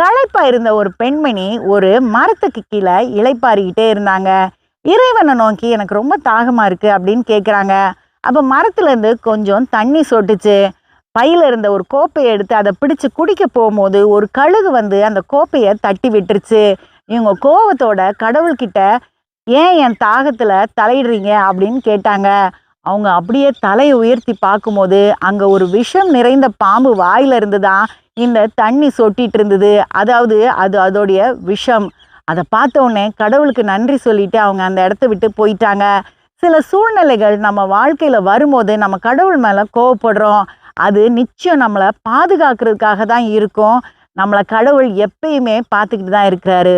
களைப்பா இருந்த ஒரு பெண்மணி ஒரு மரத்துக்கு கீழே இளைப்பாறிக்கிட்டே இருந்தாங்க. இறைவனை நோக்கி எனக்கு ரொம்ப தாகமா இருக்கு அப்படின்னு கேட்குறாங்க. அப்போ மரத்துல இருந்து கொஞ்சம் தண்ணி சொட்டுச்சு. பையில இருந்த ஒரு கோப்பையை எடுத்து அதை பிடிச்சு குடிக்க போகும்போது ஒரு கழுகு வந்து அந்த கோப்பையை தட்டி விட்டுருச்சு. இவங்க கோவத்தோட கடவுள்கிட்ட ஏன் என் தாகத்துல தலையிடுறீங்க அப்படின்னு கேட்டாங்க. அவங்க அப்படியே தலையை உயர்த்தி பார்க்கும்போது அங்க ஒரு விஷம் நிறைந்த பாம்பு வாயில இருந்து தான் இந்த தண்ணி சொட்டிட்டு இருந்தது. அதாவது அது அதோடைய விஷம். அதை பார்த்த உடனே கடவுளுக்கு நன்றி சொல்லிட்டு அவங்க அந்த இடத்த விட்டு போயிட்டாங்க. சில சூழ்நிலைகள் நம்ம வாழ்க்கையில வரும்போது நம்ம கடவுள் மேல கோவப்படுறோம். அது நிச்சயம் நம்மளை பாதுகாக்கிறதுக்காக தான் இருக்கும். நம்மளை கடவுள் எப்பயுமே பார்த்துக்கிட்டு தான் இருக்கிறாரு.